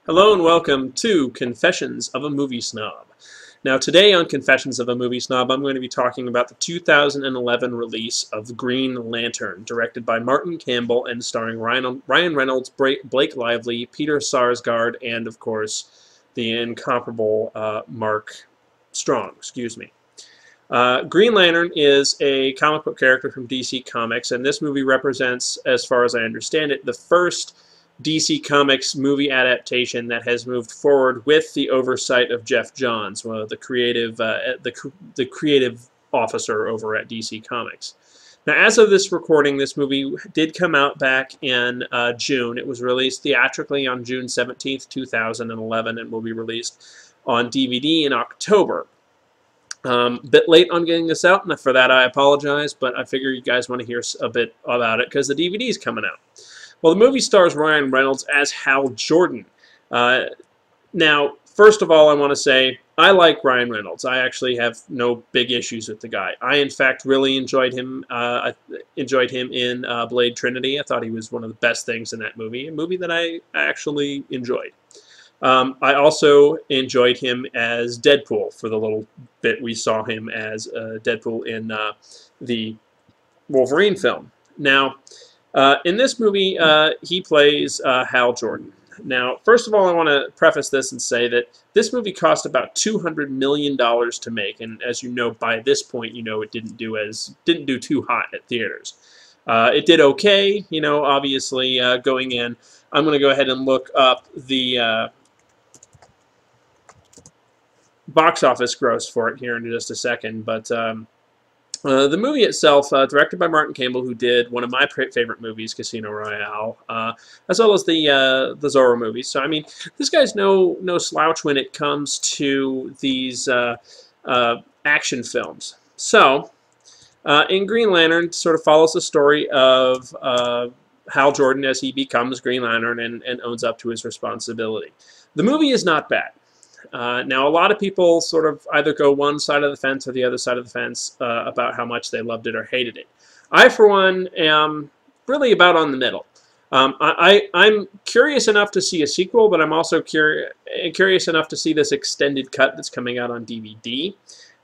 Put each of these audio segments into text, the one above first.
Hello and welcome to Confessions of a Movie Snob. Now today on Confessions of a Movie Snob I'm going to be talking about the 2011 release of Green Lantern, directed by Martin Campbell and starring Ryan Reynolds, Blake Lively, Peter Sarsgaard, and of course the incomparable Mark Strong. Green Lantern is a comic book character from DC Comics, and this movie represents, as far as I understand it, the first DC Comics movie adaptation that has moved forward with the oversight of Jeff Johns, the creative officer over at DC Comics. Now, as of this recording, this movie did come out back in June. It was released theatrically on June 17th, 2011, and will be released on DVD in October. Bit late on getting this out, and for that I apologize, but I figure you guys want to hear a bit about it because the DVD is coming out. Well, the movie stars Ryan Reynolds as Hal Jordan. Now, first of all, I want to say I like Ryan Reynolds. I actually have no big issues with the guy. I, in fact, really enjoyed him. I enjoyed him in Blade Trinity. I thought he was one of the best things in that movie, a movie that I actually enjoyed. I also enjoyed him as Deadpool for the little bit we saw him as Deadpool in the Wolverine film. Now, in this movie, he plays Hal Jordan. Now, first of all, I want to preface this and say that this movie cost about $200 million to make, and as you know, by this point, you know it didn't do too hot at theaters. It did okay, you know, obviously going in. I'm going to go ahead and look up the box office gross for it here in just a second, but the movie itself, directed by Martin Campbell, who did one of my favorite movies, Casino Royale, as well as the Zorro movies. So I mean, this guy's no slouch when it comes to these action films. So in Green Lantern, sort of follows the story of Hal Jordan as he becomes Green Lantern and owns up to his responsibility. The movie is not bad. Now, a lot of people sort of either go one side of the fence or the other side of the fence about how much they loved it or hated it. I, for one, am really about on the middle. I'm curious enough to see a sequel, but I'm also curious enough to see this extended cut that's coming out on DVD.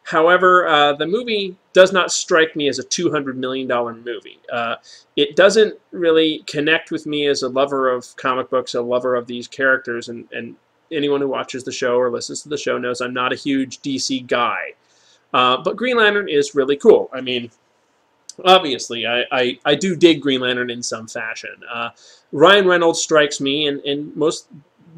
However, the movie does not strike me as a $200 million movie. It doesn't really connect with me as a lover of comic books, a lover of these characters, and anyone who watches the show or listens to the show knows I'm not a huge DC guy. But Green Lantern is really cool. I mean, obviously, I do dig Green Lantern in some fashion. Ryan Reynolds strikes me, and most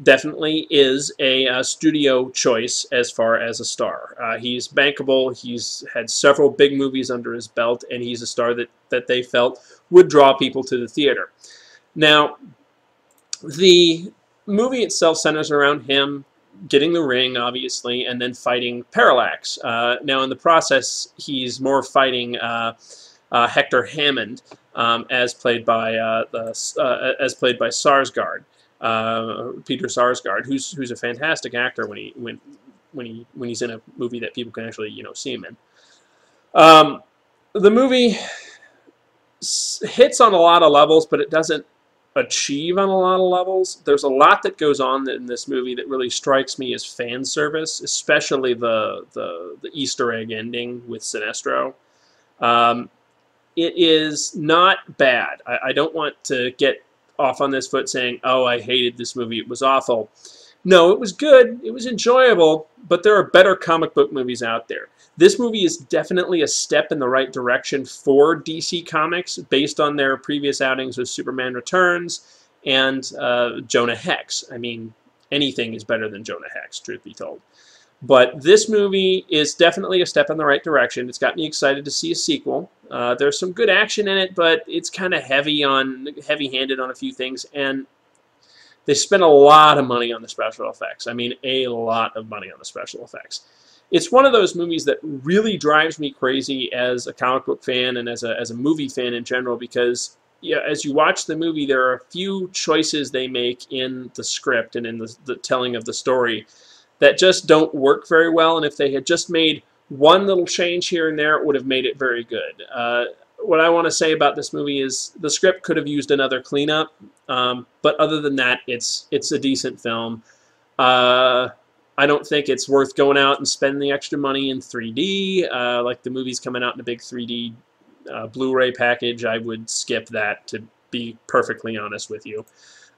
definitely is a studio choice as far as a star. He's bankable. He's had several big movies under his belt, and he's a star that they felt would draw people to the theater. Now, the movie itself centers around him getting the ring, obviously, and then fighting Parallax. Now, in the process, he's more fighting Hector Hammond, as played by Sarsgaard, Peter Sarsgaard, who's a fantastic actor when he's in a movie that people can actually see him in. The movie hits on a lot of levels, but it doesn't achieve on a lot of levels. There's a lot that goes on in this movie that really strikes me as fan service, especially the Easter egg ending with Sinestro. It is not bad. I don't want to get off on this foot saying, oh, I hated this movie, it was awful. No, it was good, it was enjoyable, but there are better comic book movies out there. This movie is definitely a step in the right direction for DC Comics based on their previous outings with Superman Returns and Jonah Hex. I mean, anything is better than Jonah Hex, truth be told. But this movie is definitely a step in the right direction. It's got me excited to see a sequel. There's some good action in it, but it's kind of heavy-handed on a few things, and they spent a lot of money on the special effects. I mean, a lot of money on the special effects. It's one of those movies that really drives me crazy as a comic book fan and as a movie fan in general, because as you watch the movie, there are a few choices they make in the script and in the telling of the story that just don't work very well, and if they had just made one little change here and there, it would have made it very good. What I want to say about this movie is the script could have used another cleanup, but other than that, it's a decent film. Uh, I don't think it's worth going out and spending the extra money in 3D. Like the movie's coming out in a big 3D Blu-ray package. I would skip that, to be perfectly honest with you.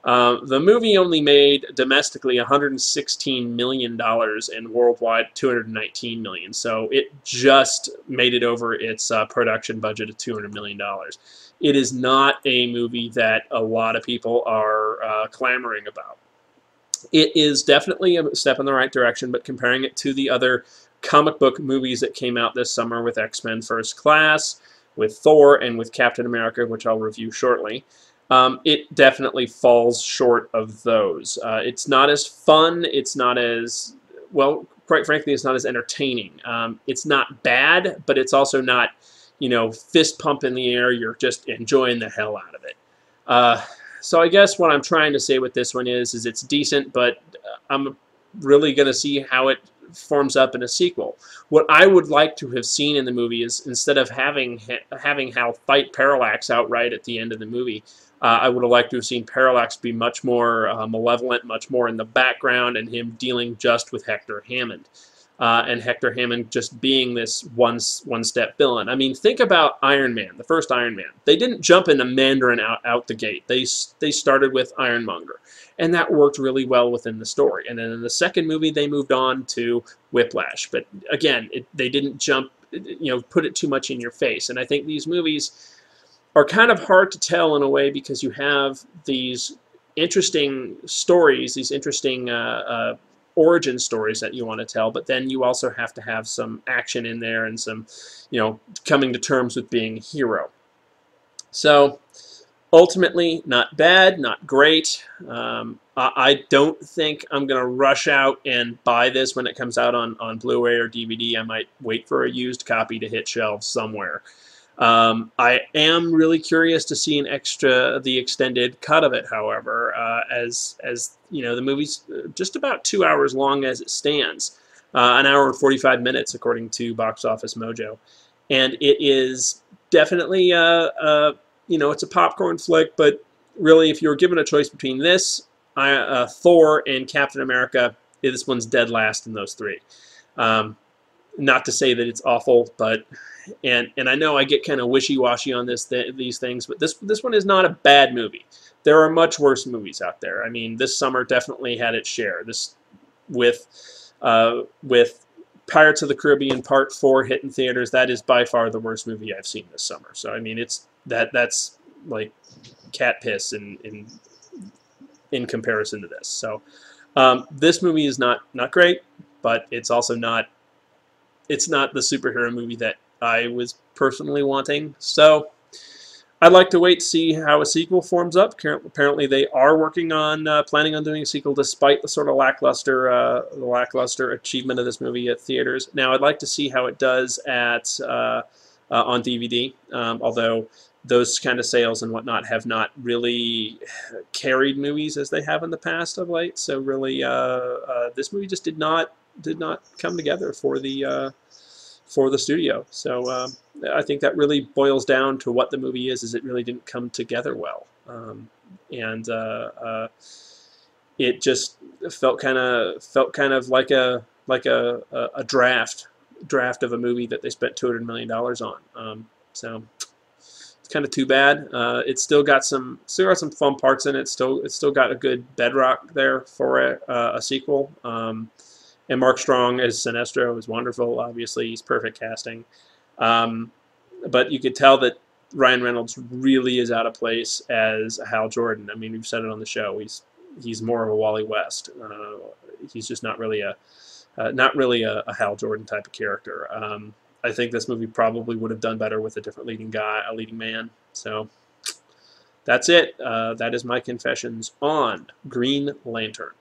The movie only made domestically $116 million and worldwide $219 million. So it just made it over its production budget of $200 million. It is not a movie that a lot of people are clamoring about. It is definitely a step in the right direction, but comparing it to the other comic book movies that came out this summer with X-Men First Class, with Thor, and with Captain America, which I'll review shortly, it definitely falls short of those. It's not as fun. It's not as, well, quite frankly, it's not as entertaining. It's not bad, but it's also not, you know, fist pump in the air. You're just enjoying the hell out of it. So I guess what I'm trying to say with this one is it's decent, but I'm really going to see how it forms up in a sequel. What I would like to have seen in the movie is, instead of having Hal fight Parallax outright at the end of the movie, I would have liked to have seen Parallax be much more malevolent, much more in the background, and him dealing just with Hector Hammond. And Hector Hammond just being this one-step villain. I mean, think about Iron Man, the first Iron Man. They didn't jump into Mandarin out the gate. They started with Ironmonger, and that worked really well within the story. And then in the second movie, they moved on to Whiplash. But again, they didn't jump, you know, put it too much in your face. And I think these movies are kind of hard to tell in a way, because you have these interesting stories, these interesting origin stories that you want to tell, but then you also have to have some action in there and some, you know, coming to terms with being a hero. So ultimately, not bad, not great. I don't think I'm going to rush out and buy this when it comes out on Blu-ray or DVD. I might wait for a used copy to hit shelves somewhere. I am really curious to see the extended cut of it, however, as you know, the movie's just about 2 hours long as it stands, an hour and 45 minutes according to Box Office Mojo, and it is definitely you know, it's a popcorn flick, but really, if you were given a choice between this, Thor, and Captain America, this one's dead last in those three. Not to say that it's awful, but and I know I get kind of wishy-washy on these things, but this one is not a bad movie. There are much worse movies out there. I mean, this summer definitely had its share. This with Pirates of the Caribbean Part 4 hitting theaters, that is by far the worst movie I've seen this summer. So I mean, that's like cat piss in comparison to this. So this movie is not great, but it's also not the superhero movie that I was personally wanting. So I'd like to wait to see how a sequel forms up. Apparently they are working on planning on doing a sequel, despite the sort of lackluster achievement of this movie at theaters. Now I'd like to see how it does at on DVD, although those kind of sales and whatnot have not really carried movies as they have in the past of late. So really, this movie just did not come together for the studio. So I think that really boils down to what the movie is it really didn't come together well, and it just felt kind of like a draft of a movie that they spent $200 million on. So it's kind of too bad. It's still got some fun parts in it. It's still got a good bedrock there for a sequel. And Mark Strong as Sinestro is wonderful. Obviously, he's perfect casting. But you could tell that Ryan Reynolds really is out of place as Hal Jordan. I mean, we've said it on the show. He's more of a Wally West. He's just not really a Hal Jordan type of character. I think this movie probably would have done better with a different leading man. So that's it. That is my confessions on Green Lantern.